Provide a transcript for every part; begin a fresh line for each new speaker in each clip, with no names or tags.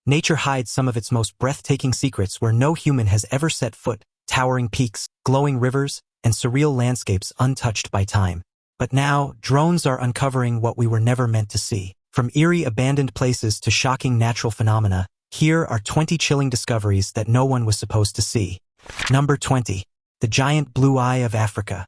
Nature hides some of its most breathtaking secrets where no human has ever set foot, towering peaks, glowing rivers, and surreal landscapes untouched by time. But now, drones are uncovering what we were never meant to see. From eerie abandoned places to shocking natural phenomena, here are 20 chilling discoveries that no one was supposed to see. Number 20. The giant blue eye of Africa.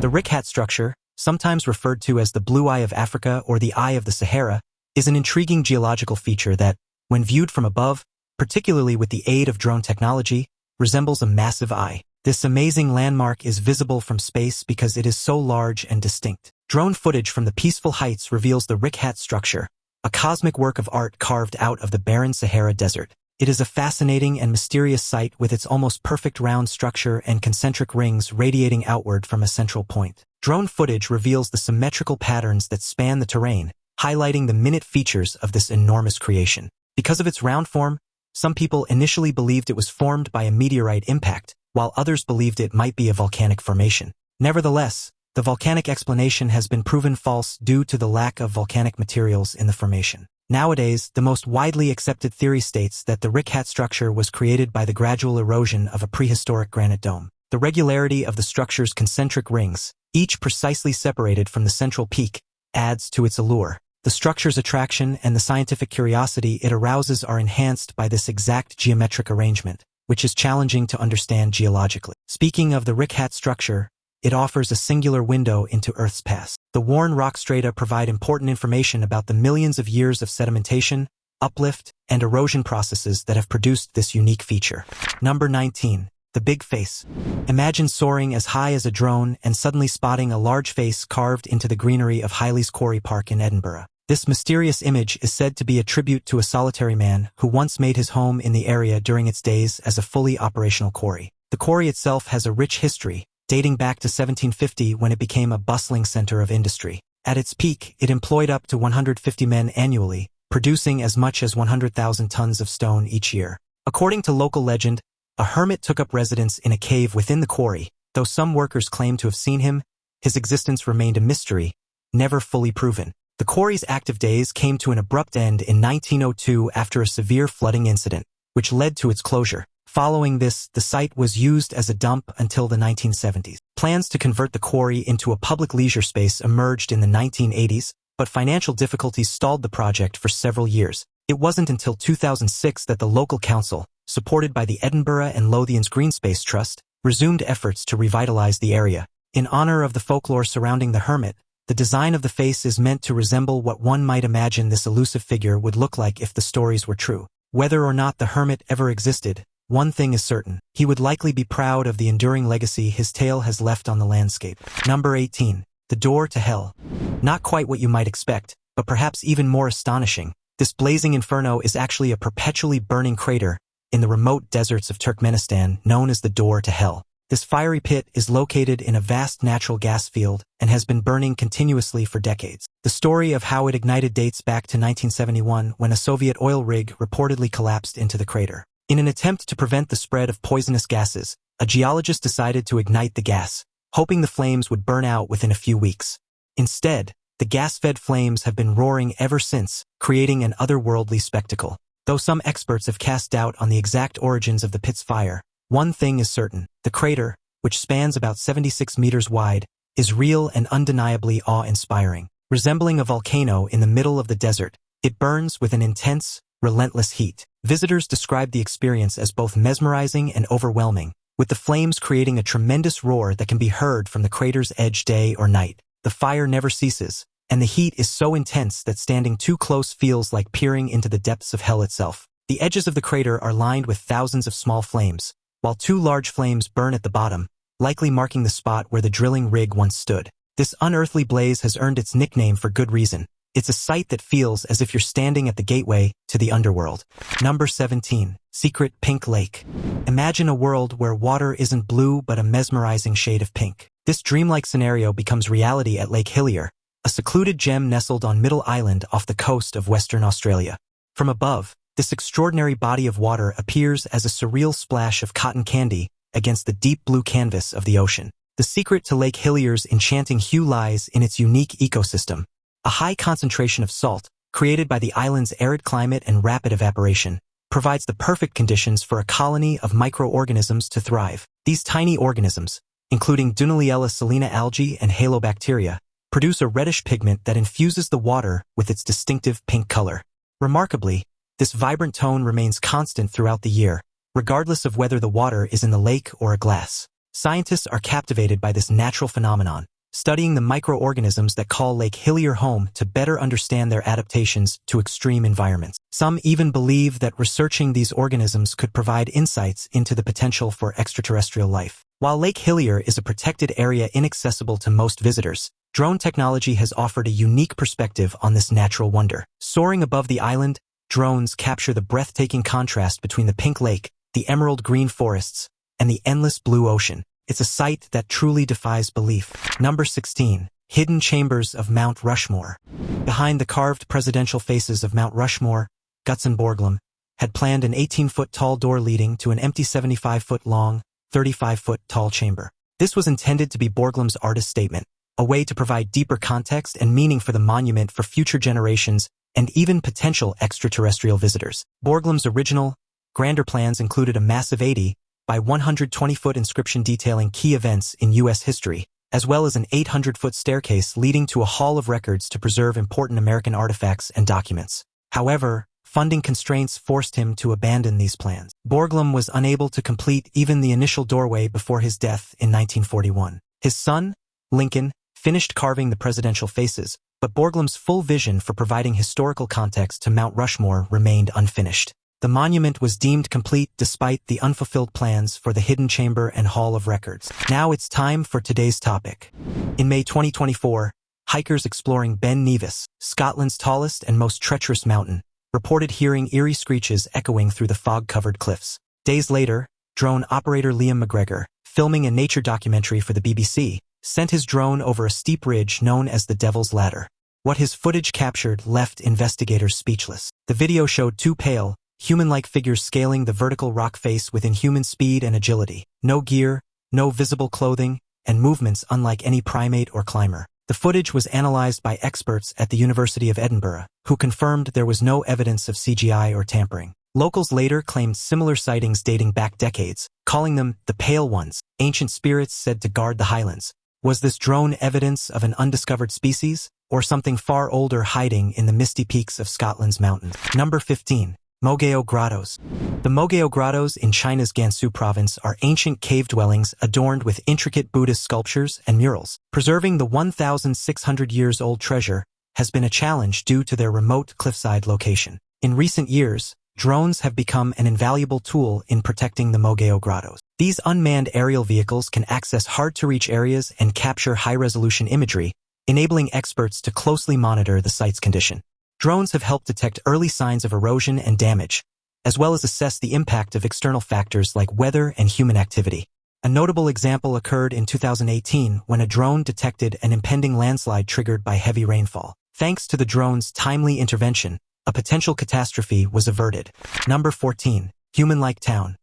The Rickhat structure, sometimes referred to as the Blue Eye of Africa or the Eye of the Sahara, is an intriguing geological feature that, when viewed from above, particularly with the aid of drone technology, resembles a massive eye. This amazing landmark is visible from space because it is so large and distinct. Drone footage from the peaceful heights reveals the Rickhat structure, a cosmic work of art carved out of the barren Sahara Desert. It is a fascinating and mysterious sight with its almost perfect round structure and concentric rings radiating outward from a central point. Drone footage reveals the symmetrical patterns that span the terrain, highlighting the minute features of this enormous creation. Because of its round form, some people initially believed it was formed by a meteorite impact, while others believed it might be a volcanic formation. Nevertheless, the volcanic explanation has been proven false due to the lack of volcanic materials in the formation. Nowadays, the most widely accepted theory states that the Rickhat structure was created by the gradual erosion of a prehistoric granite dome. The regularity of the structure's concentric rings, each precisely separated from the central peak, adds to its allure. The structure's attraction and the scientific curiosity it arouses are enhanced by this exact geometric arrangement, which is challenging to understand geologically. Speaking of the Rickhat structure, it offers a singular window into Earth's past. The worn rock strata provide important information about the millions of years of sedimentation, uplift, and erosion processes that have produced this unique feature. Number 19. The Big Face. Imagine soaring as high as a drone and suddenly spotting a large face carved into the greenery of Hylie's Quarry Park in Edinburgh. This mysterious image is said to be a tribute to a solitary man who once made his home in the area during its days as a fully operational quarry. The quarry itself has a rich history, dating back to 1750 when it became a bustling center of industry. At its peak, it employed up to 150 men annually, producing as much as 100,000 tons of stone each year. According to local legend, a hermit took up residence in a cave within the quarry. Though some workers claim to have seen him, his existence remained a mystery, never fully proven. The quarry's active days came to an abrupt end in 1902 after a severe flooding incident, which led to its closure. Following this, the site was used as a dump until the 1970s. Plans to convert the quarry into a public leisure space emerged in the 1980s, but financial difficulties stalled the project for several years. It wasn't until 2006 that the local council, supported by the Edinburgh and Lothians Green Space Trust, resumed efforts to revitalize the area. In honor of the folklore surrounding the hermit, the design of the face is meant to resemble what one might imagine this elusive figure would look like if the stories were true. Whether or not the hermit ever existed, one thing is certain: he would likely be proud of the enduring legacy his tale has left on the landscape. Number 18. The Door to Hell. Not quite what you might expect, but perhaps even more astonishing. This blazing inferno is actually a perpetually burning crater in the remote deserts of Turkmenistan known as the Door to Hell. This fiery pit is located in a vast natural gas field and has been burning continuously for decades. The story of how it ignited dates back to 1971 when a Soviet oil rig reportedly collapsed into the crater. In an attempt to prevent the spread of poisonous gases, a geologist decided to ignite the gas, hoping the flames would burn out within a few weeks. Instead, the gas-fed flames have been roaring ever since, creating an otherworldly spectacle. Though some experts have cast doubt on the exact origins of the pit's fire, one thing is certain: the crater, which spans about 76 meters wide, is real and undeniably awe-inspiring. Resembling a volcano in the middle of the desert, it burns with an intense, relentless heat. Visitors describe the experience as both mesmerizing and overwhelming, with the flames creating a tremendous roar that can be heard from the crater's edge day or night. The fire never ceases, and the heat is so intense that standing too close feels like peering into the depths of hell itself. The edges of the crater are lined with thousands of small flames, while two large flames burn at the bottom, likely marking the spot where the drilling rig once stood. This unearthly blaze has earned its nickname for good reason. It's a sight that feels as if you're standing at the gateway to the underworld. Number 17. Secret Pink Lake. Imagine a world where water isn't blue but a mesmerizing shade of pink. This dreamlike scenario becomes reality at Lake Hillier, a secluded gem nestled on Middle Island off the coast of Western Australia. From above, this extraordinary body of water appears as a surreal splash of cotton candy against the deep blue canvas of the ocean. The secret to Lake Hillier's enchanting hue lies in its unique ecosystem. A high concentration of salt, created by the island's arid climate and rapid evaporation, provides the perfect conditions for a colony of microorganisms to thrive. These tiny organisms, including Dunaliella salina algae and halobacteria, produce a reddish pigment that infuses the water with its distinctive pink color. Remarkably, this vibrant tone remains constant throughout the year, regardless of whether the water is in the lake or a glass. Scientists are captivated by this natural phenomenon, studying the microorganisms that call Lake Hillier home to better understand their adaptations to extreme environments. Some even believe that researching these organisms could provide insights into the potential for extraterrestrial life. While Lake Hillier is a protected area inaccessible to most visitors, drone technology has offered a unique perspective on this natural wonder. Soaring above the island, drones capture the breathtaking contrast between the pink lake, the emerald green forests, and the endless blue ocean. It's a sight that truly defies belief. Number 16. Hidden Chambers of Mount Rushmore. Behind the carved presidential faces of Mount Rushmore, Gutzon Borglum had planned an 18-foot-tall door leading to an empty 75-foot-long, 35-foot-tall chamber. This was intended to be Borglum's artist statement, a way to provide deeper context and meaning for the monument for future generations and even potential extraterrestrial visitors. Borglum's original, grander plans included a massive 80 by 120-foot inscription detailing key events in U.S. history, as well as an 800-foot staircase leading to a hall of records to preserve important American artifacts and documents. However, funding constraints forced him to abandon these plans. Borglum was unable to complete even the initial doorway before his death in 1941. His son, Lincoln, finished carving the presidential faces, but Borglum's full vision for providing historical context to Mount Rushmore remained unfinished. The monument was deemed complete despite the unfulfilled plans for the Hidden Chamber and Hall of Records. Now it's time for today's topic. In May 2024, hikers exploring Ben Nevis, Scotland's tallest and most treacherous mountain, reported hearing eerie screeches echoing through the fog-covered cliffs. Days later, drone operator Liam McGregor, filming a nature documentary for the BBC, sent his drone over a steep ridge known as the Devil's Ladder. What his footage captured left investigators speechless. The video showed two pale, human-like figures scaling the vertical rock face with inhuman speed and agility. No gear, no visible clothing, and movements unlike any primate or climber. The footage was analyzed by experts at the University of Edinburgh, who confirmed there was no evidence of CGI or tampering. Locals later claimed similar sightings dating back decades, calling them the Pale Ones, ancient spirits said to guard the highlands. Was this drone evidence of an undiscovered species, or something far older hiding in the misty peaks of Scotland's mountains? Number 15. Mogao Grottos. The Mogao Grottos in China's Gansu province are ancient cave dwellings adorned with intricate Buddhist sculptures and murals. Preserving the 1,600-years-old treasure has been a challenge due to their remote cliffside location. In recent years, drones have become an invaluable tool in protecting the Mogao Grottos. These unmanned aerial vehicles can access hard-to-reach areas and capture high-resolution imagery, enabling experts to closely monitor the site's condition. Drones have helped detect early signs of erosion and damage, as well as assess the impact of external factors like weather and human activity. A notable example occurred in 2018 when a drone detected an impending landslide triggered by heavy rainfall. Thanks to the drone's timely intervention, a potential catastrophe was averted. Number 14. Human-like Town.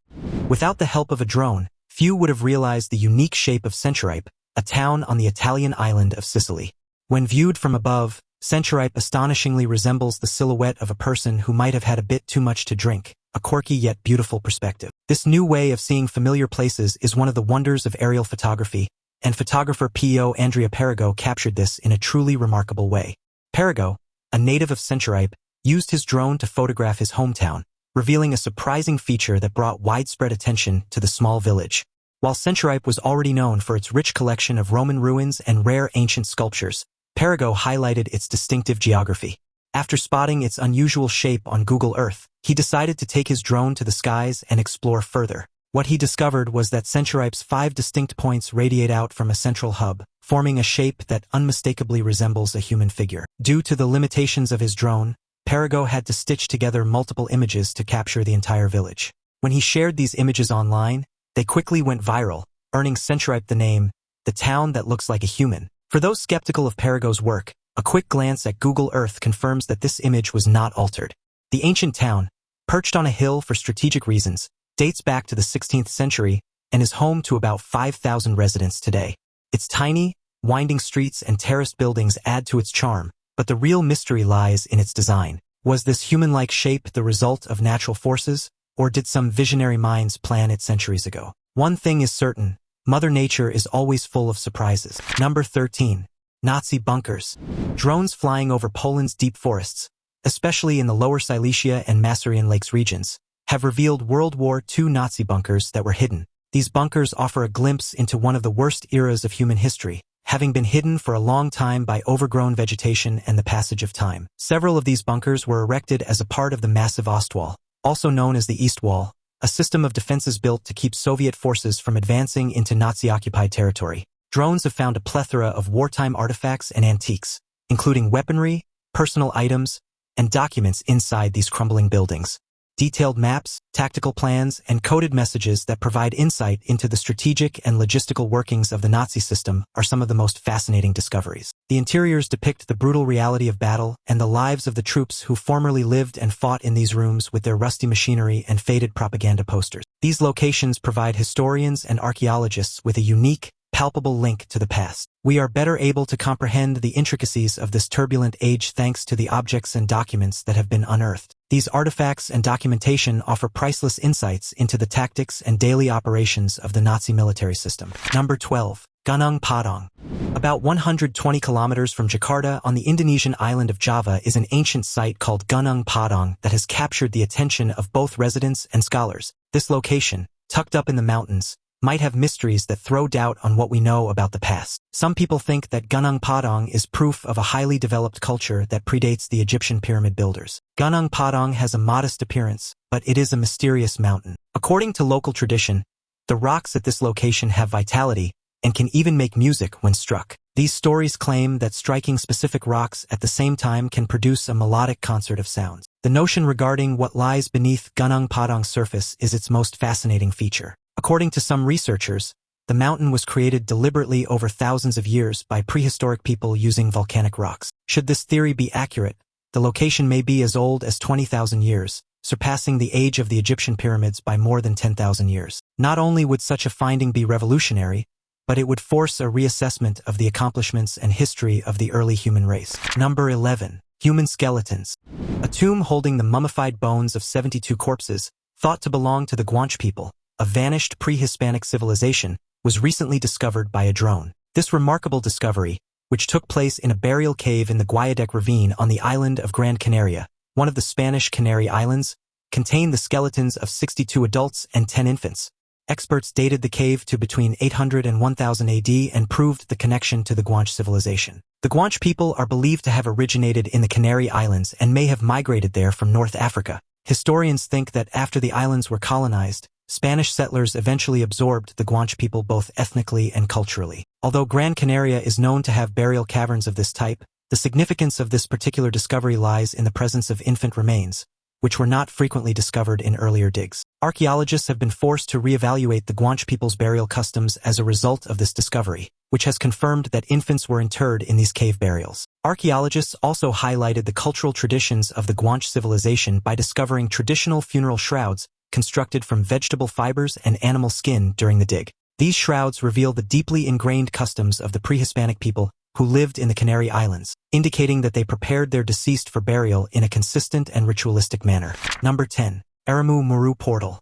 Without the help of a drone, few would have realized the unique shape of Centuripe, a town on the Italian island of Sicily. When viewed from above, Centuripe astonishingly resembles the silhouette of a person who might have had a bit too much to drink, a quirky yet beautiful perspective. This new way of seeing familiar places is one of the wonders of aerial photography, and photographer P.O. Andrea Perigo captured this in a truly remarkable way. Perigo, a native of Centuripe, used his drone to photograph his hometown, revealing a surprising feature that brought widespread attention to the small village. While Centuripe was already known for its rich collection of Roman ruins and rare ancient sculptures, Perigo highlighted its distinctive geography. After spotting its unusual shape on Google Earth, he decided to take his drone to the skies and explore further. What he discovered was that Centuripe's 5 distinct points radiate out from a central hub, forming a shape that unmistakably resembles a human figure. Due to the limitations of his drone, Perigo had to stitch together multiple images to capture the entire village. When he shared these images online, they quickly went viral, earning Centuripe the name, the town that looks like a human. For those skeptical of Perigo's work, a quick glance at Google Earth confirms that this image was not altered. The ancient town, perched on a hill for strategic reasons, dates back to the 16th century and is home to about 5,000 residents today. Its tiny, winding streets and terraced buildings add to its charm, but the real mystery lies in its design. Was this human-like shape the result of natural forces, or did some visionary minds plan it centuries ago? One thing is certain, Mother Nature is always full of surprises. Number 13. Nazi bunkers. Drones flying over Poland's deep forests, especially in the lower Silesia and Masurian Lakes regions, have revealed World War II Nazi bunkers that were hidden. These bunkers offer a glimpse into one of the worst eras of human history, having been hidden for a long time by overgrown vegetation and the passage of time. Several of these bunkers were erected as a part of the massive Ostwall, also known as the East Wall, a system of defenses built to keep Soviet forces from advancing into Nazi-occupied territory. Drones have found a plethora of wartime artifacts and antiques, including weaponry, personal items, and documents inside these crumbling buildings. Detailed maps, tactical plans, and coded messages that provide insight into the strategic and logistical workings of the Nazi system are some of the most fascinating discoveries. The interiors depict the brutal reality of battle and the lives of the troops who formerly lived and fought in these rooms with their rusty machinery and faded propaganda posters. These locations provide historians and archaeologists with a unique, palpable link to the past. We are better able to comprehend the intricacies of this turbulent age thanks to the objects and documents that have been unearthed. These artifacts and documentation offer priceless insights into the tactics and daily operations of the Nazi military system. Number 12. Gunung Padang. About 120 kilometers from Jakarta on the Indonesian island of Java is an ancient site called Gunung Padang that has captured the attention of both residents and scholars. This location, tucked up in the mountains, might have mysteries that throw doubt on what we know about the past. Some people think that Gunung Padang is proof of a highly developed culture that predates the Egyptian pyramid builders. Gunung Padang has a modest appearance, but it is a mysterious mountain. According to local tradition, the rocks at this location have vitality and can even make music when struck. These stories claim that striking specific rocks at the same time can produce a melodic concert of sounds. The notion regarding what lies beneath Gunung Padang's surface is its most fascinating feature. According to some researchers, the mountain was created deliberately over thousands of years by prehistoric people using volcanic rocks. Should this theory be accurate, the location may be as old as 20,000 years, surpassing the age of the Egyptian pyramids by more than 10,000 years. Not only would such a finding be revolutionary, but it would force a reassessment of the accomplishments and history of the early human race. Number 11. Human skeletons. A tomb holding the mummified bones of 72 corpses, thought to belong to the Guanche people, a vanished pre-Hispanic civilization, was recently discovered by a drone. This remarkable discovery, which took place in a burial cave in the Guayadec ravine on the island of Gran Canaria, one of the Spanish Canary Islands, contained the skeletons of 62 adults and 10 infants. Experts dated the cave to between 800 and 1000 AD and proved the connection to the Guanche civilization. The Guanche people are believed to have originated in the Canary Islands and may have migrated there from North Africa. Historians think that after the islands were colonized, Spanish settlers eventually absorbed the Guanche people both ethnically and culturally. Although Gran Canaria is known to have burial caverns of this type, the significance of this particular discovery lies in the presence of infant remains, which were not frequently discovered in earlier digs. Archaeologists have been forced to reevaluate the Guanche people's burial customs as a result of this discovery, which has confirmed that infants were interred in these cave burials. Archaeologists also highlighted the cultural traditions of the Guanche civilization by discovering traditional funeral shrouds constructed from vegetable fibers and animal skin during the dig. These shrouds reveal the deeply ingrained customs of the pre-Hispanic people who lived in the Canary Islands, indicating that they prepared their deceased for burial in a consistent and ritualistic manner. Number 10. Aramu Muru Portal.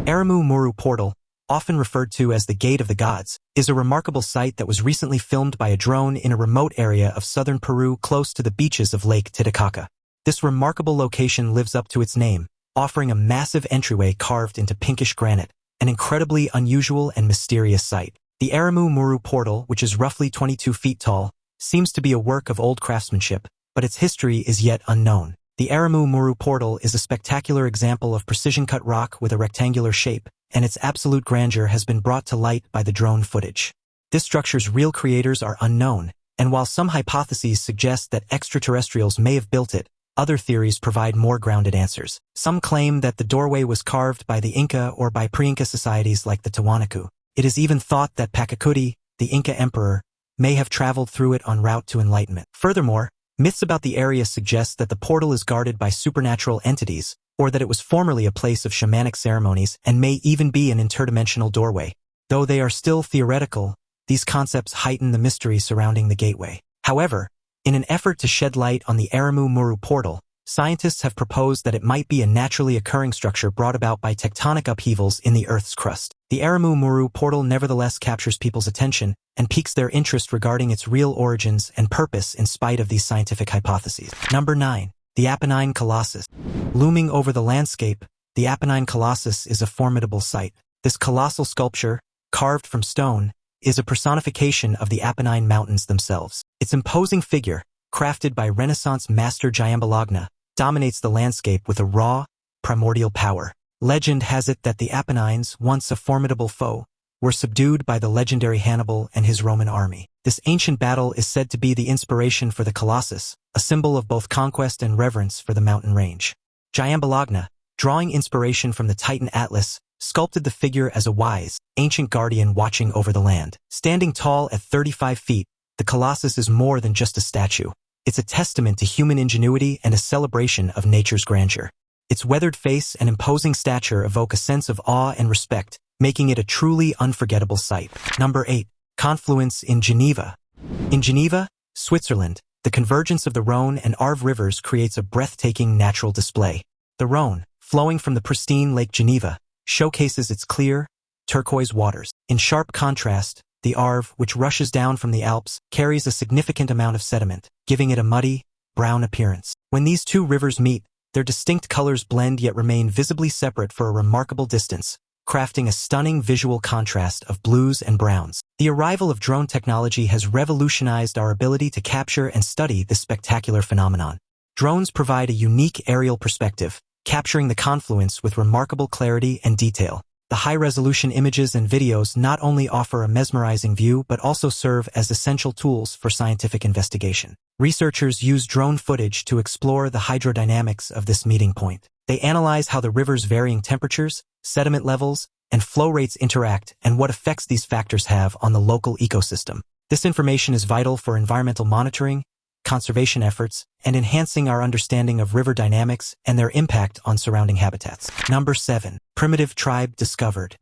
Aramu Muru Portal, often referred to as the Gate of the Gods, is a remarkable site that was recently filmed by a drone in a remote area of southern Peru close to the beaches of Lake Titicaca. This remarkable location lives up to its name, offering a massive entryway carved into pinkish granite, an incredibly unusual and mysterious sight. The Aramu Muru Portal, which is roughly 22 feet tall, seems to be a work of old craftsmanship, but its history is yet unknown. The Aramu Muru Portal is a spectacular example of precision-cut rock with a rectangular shape, and its absolute grandeur has been brought to light by the drone footage. This structure's real creators are unknown, and while some hypotheses suggest that extraterrestrials may have built it, other theories provide more grounded answers. Some claim that the doorway was carved by the Inca or by pre-Inca societies like the Tiwanaku. It is even thought that Pachacuti, the Inca emperor, may have traveled through it en route to enlightenment. Furthermore, myths about the area suggest that the portal is guarded by supernatural entities, or that it was formerly a place of shamanic ceremonies and may even be an interdimensional doorway. Though they are still theoretical, these concepts heighten the mystery surrounding the gateway. However, in an effort to shed light on the Aramu Muru Portal, Scientists have proposed that it might be a naturally occurring structure brought about by tectonic upheavals in the Earth's crust. The Aramu Muru portal nevertheless captures people's attention and piques their interest regarding its real origins and purpose in spite of these scientific hypotheses. Number 9. The Apennine Colossus. Looming over the landscape, the Apennine Colossus is a formidable sight. This colossal sculpture, carved from stone, is a personification of the Apennine Mountains themselves. Its imposing figure, crafted by Renaissance master Giambologna, dominates the landscape with a raw, primordial power. Legend has it that the Apennines, once a formidable foe, were subdued by the legendary Hannibal and his Roman army. This ancient battle is said to be the inspiration for the Colossus, a symbol of both conquest and reverence for the mountain range. Giambologna, drawing inspiration from the Titan Atlas, sculpted the figure as a wise, ancient guardian watching over the land. Standing tall at 35 feet, the Colossus is more than just a statue. It's a testament to human ingenuity and a celebration of nature's grandeur. Its weathered face and imposing stature evoke a sense of awe and respect, making it a truly unforgettable sight. Number 8. Confluence in Geneva. In Geneva, Switzerland, the convergence of the Rhone and Arve rivers creates a breathtaking natural display. The Rhone, flowing from the pristine Lake Geneva, showcases its clear, turquoise waters. In sharp contrast, the Arve, which rushes down from the Alps, carries a significant amount of sediment, giving it a muddy, brown appearance. When these two rivers meet, their distinct colors blend yet remain visibly separate for a remarkable distance, crafting a stunning visual contrast of blues and browns. The arrival of drone technology has revolutionized our ability to capture and study this spectacular phenomenon. Drones provide a unique aerial perspective, capturing the confluence with remarkable clarity and detail. The high-resolution images and videos not only offer a mesmerizing view but also serve as essential tools for scientific investigation. Researchers use drone footage to explore the hydrodynamics of this meeting point. They analyze how the river's varying temperatures, sediment levels, and flow rates interact and what effects these factors have on the local ecosystem. This information is vital for environmental monitoring, conservation efforts, and enhancing our understanding of river dynamics and their impact on surrounding habitats. Number 7. Primitive tribe discovered.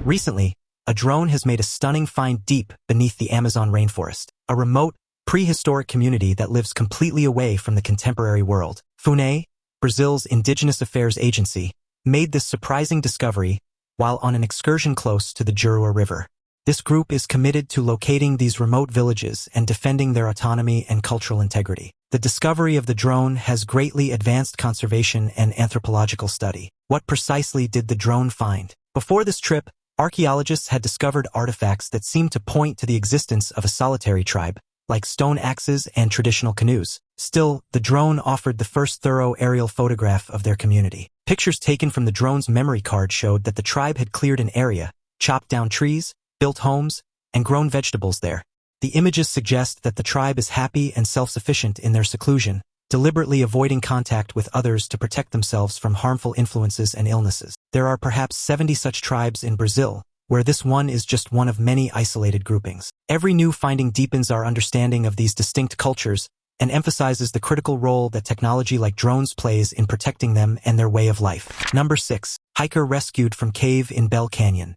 Recently, a drone has made a stunning find deep beneath the Amazon rainforest, a remote, prehistoric community that lives completely away from the contemporary world. FUNAI, Brazil's Indigenous Affairs Agency, made this surprising discovery while on an excursion close to the Juruá River. This group is committed to locating these remote villages and defending their autonomy and cultural integrity. The discovery of the drone has greatly advanced conservation and anthropological study. What precisely did the drone find? Before this trip, archaeologists had discovered artifacts that seemed to point to the existence of a solitary tribe, like stone axes and traditional canoes. Still, the drone offered the first thorough aerial photograph of their community. Pictures taken from the drone's memory card showed that the tribe had cleared an area, chopped down trees, built homes, and grown vegetables there. The images suggest that the tribe is happy and self-sufficient in their seclusion, deliberately avoiding contact with others to protect themselves from harmful influences and illnesses. There are perhaps 70 such tribes in Brazil, where this one is just one of many isolated groupings. Every new finding deepens our understanding of these distinct cultures and emphasizes the critical role that technology like drones plays in protecting them and their way of life. Number 6. Hiker rescued from cave in Bell Canyon.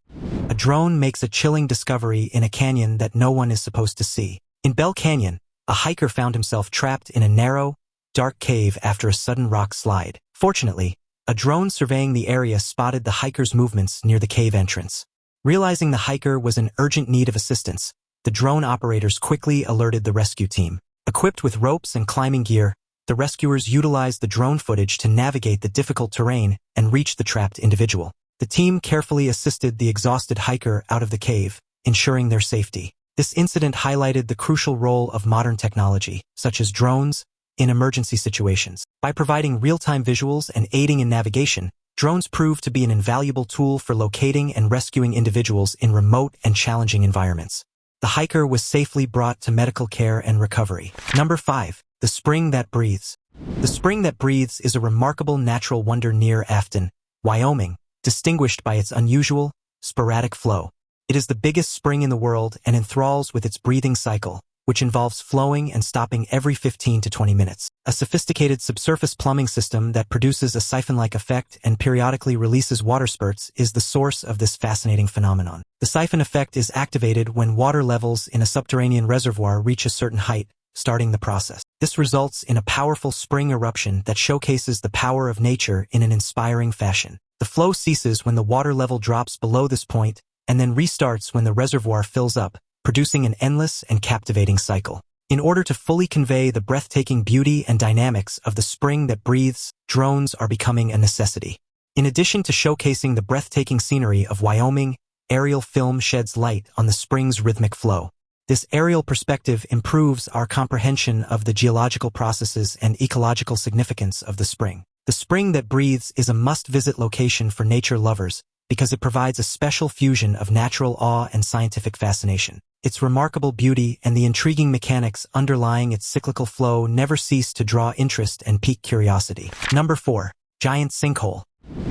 A drone makes a chilling discovery in a canyon that no one is supposed to see. In Bell Canyon, a hiker found himself trapped in a narrow, dark cave after a sudden rock slide. Fortunately, a drone surveying the area spotted the hiker's movements near the cave entrance. Realizing the hiker was in urgent need of assistance, the drone operators quickly alerted the rescue team. Equipped with ropes and climbing gear, the rescuers utilized the drone footage to navigate the difficult terrain and reach the trapped individual. The team carefully assisted the exhausted hiker out of the cave, ensuring their safety. This incident highlighted the crucial role of modern technology, such as drones, in emergency situations. By providing real-time visuals and aiding in navigation, drones proved to be an invaluable tool for locating and rescuing individuals in remote and challenging environments. The hiker was safely brought to medical care and recovery. Number 5. The Spring That Breathes. The Spring That Breathes is a remarkable natural wonder near Afton, Wyoming, distinguished by its unusual, sporadic flow. It is the biggest spring in the world and enthralls with its breathing cycle, which involves flowing and stopping every 15 to 20 minutes. A sophisticated subsurface plumbing system that produces a siphon-like effect and periodically releases water spurts is the source of this fascinating phenomenon. The siphon effect is activated when water levels in a subterranean reservoir reach a certain height, starting the process. This results in a powerful spring eruption that showcases the power of nature in an inspiring fashion. The flow ceases when the water level drops below this point and then restarts when the reservoir fills up, producing an endless and captivating cycle. In order to fully convey the breathtaking beauty and dynamics of the spring that breathes, drones are becoming a necessity. In addition to showcasing the breathtaking scenery of Wyoming, aerial film sheds light on the spring's rhythmic flow. This aerial perspective improves our comprehension of the geological processes and ecological significance of the spring. The spring that breathes is a must-visit location for nature lovers because it provides a special fusion of natural awe and scientific fascination. Its remarkable beauty and the intriguing mechanics underlying its cyclical flow never cease to draw interest and pique curiosity. Number 4. Giant sinkhole.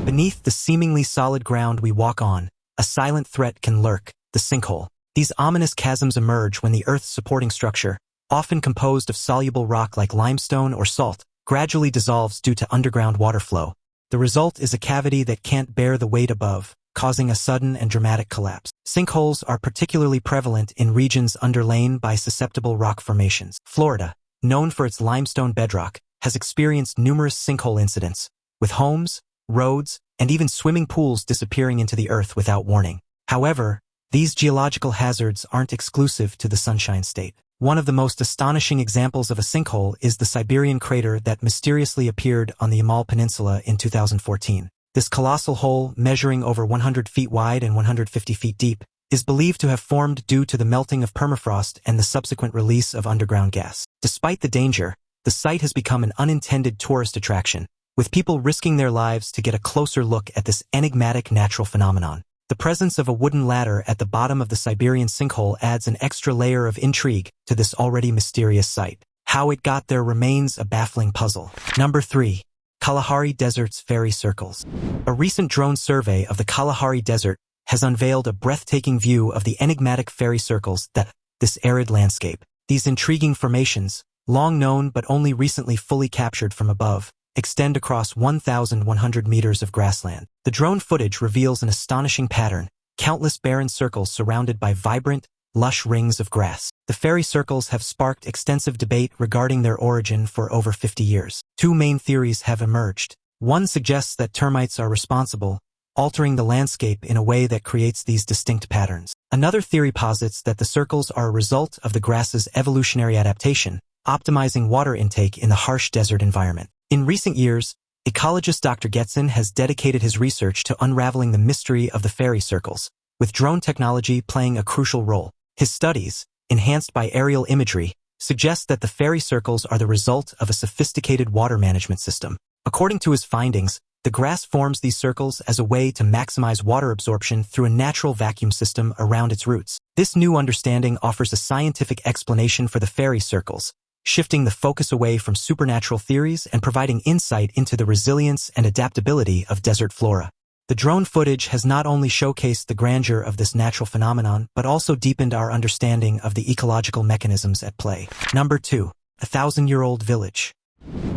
Beneath the seemingly solid ground we walk on, a silent threat can lurk, the sinkhole. These ominous chasms emerge when the Earth's supporting structure, often composed of soluble rock like limestone or salt, gradually dissolves due to underground water flow. The result is a cavity that can't bear the weight above, causing a sudden and dramatic collapse. Sinkholes are particularly prevalent in regions underlain by susceptible rock formations. Florida, known for its limestone bedrock, has experienced numerous sinkhole incidents, with homes, roads, and even swimming pools disappearing into the earth without warning. However, these geological hazards aren't exclusive to the Sunshine State. One of the most astonishing examples of a sinkhole is the Siberian crater that mysteriously appeared on the Yamal Peninsula in 2014. This colossal hole, measuring over 100 feet wide and 150 feet deep, is believed to have formed due to the melting of permafrost and the subsequent release of underground gas. Despite the danger, the site has become an unintended tourist attraction, with people risking their lives to get a closer look at this enigmatic natural phenomenon. The presence of a wooden ladder at the bottom of the Siberian sinkhole adds an extra layer of intrigue to this already mysterious site. How it got there remains a baffling puzzle. Number 3. Kalahari Desert's Fairy Circles. A recent drone survey of the Kalahari Desert has unveiled a breathtaking view of the enigmatic fairy circles that this arid landscape. These intriguing formations, long known but only recently fully captured from above, extend across 1,100 meters of grassland. The drone footage reveals an astonishing pattern, countless barren circles surrounded by vibrant, lush rings of grass. The fairy circles have sparked extensive debate regarding their origin for over 50 years. Two main theories have emerged. One suggests that termites are responsible, altering the landscape in a way that creates these distinct patterns. Another theory posits that the circles are a result of the grass's evolutionary adaptation, optimizing water intake in the harsh desert environment. In recent years, ecologist Dr. Getson has dedicated his research to unraveling the mystery of the fairy circles, with drone technology playing a crucial role. His studies, enhanced by aerial imagery, suggest that the fairy circles are the result of a sophisticated water management system. According to his findings, the grass forms these circles as a way to maximize water absorption through a natural vacuum system around its roots. This new understanding offers a scientific explanation for the fairy circles, shifting the focus away from supernatural theories and providing insight into the resilience and adaptability of desert flora. The drone footage has not only showcased the grandeur of this natural phenomenon, but also deepened our understanding of the ecological mechanisms at play. Number 2. 1,000-year-old village.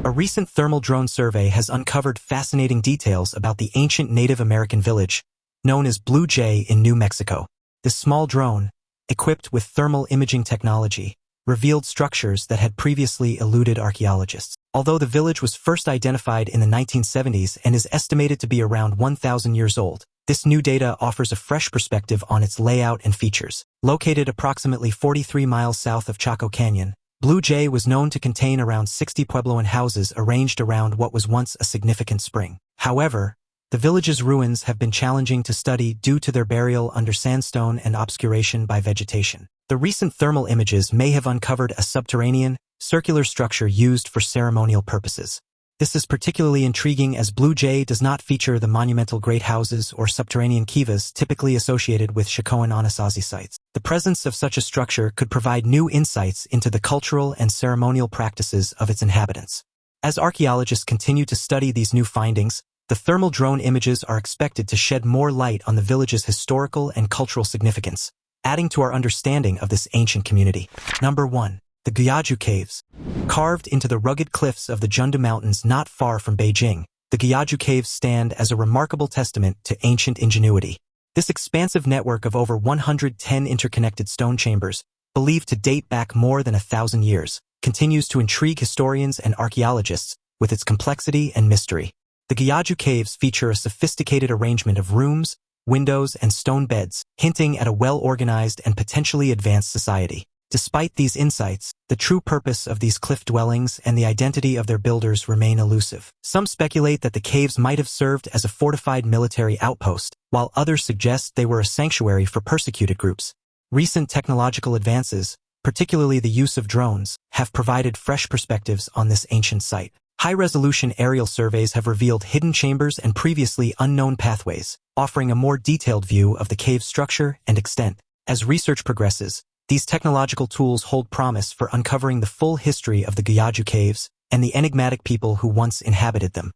A recent thermal drone survey has uncovered fascinating details about the ancient Native American village, known as Blue Jay in New Mexico. This small drone, equipped with thermal imaging technology, revealed structures that had previously eluded archaeologists. Although the village was first identified in the 1970s and is estimated to be around 1,000 years old, this new data offers a fresh perspective on its layout and features. Located approximately 43 miles south of Chaco Canyon, Blue Jay was known to contain around 60 Puebloan houses arranged around what was once a significant spring. However, the village's ruins have been challenging to study due to their burial under sandstone and obscuration by vegetation. The recent thermal images may have uncovered a subterranean, circular structure used for ceremonial purposes. This is particularly intriguing as Blue Jay does not feature the monumental great houses or subterranean kivas typically associated with Chacoan Anasazi sites. The presence of such a structure could provide new insights into the cultural and ceremonial practices of its inhabitants. As archaeologists continue to study these new findings, the thermal drone images are expected to shed more light on the village's historical and cultural significance, adding to our understanding of this ancient community. Number 1. The Gyaju Caves. Carved into the rugged cliffs of the Jundu Mountains not far from Beijing, the Gyaju Caves stand as a remarkable testament to ancient ingenuity. This expansive network of over 110 interconnected stone chambers, believed to date back more than 1,000 years, continues to intrigue historians and archaeologists with its complexity and mystery. The Gyaju Caves feature a sophisticated arrangement of rooms, windows, and stone beds, hinting at a well-organized and potentially advanced society. Despite these insights, the true purpose of these cliff dwellings and the identity of their builders remain elusive. Some speculate that the caves might have served as a fortified military outpost, while others suggest they were a sanctuary for persecuted groups. Recent technological advances, particularly the use of drones, have provided fresh perspectives on this ancient site. High-resolution aerial surveys have revealed hidden chambers and previously unknown pathways, offering a more detailed view of the cave's structure and extent. As research progresses, these technological tools hold promise for uncovering the full history of the Gyaju Caves and the enigmatic people who once inhabited them.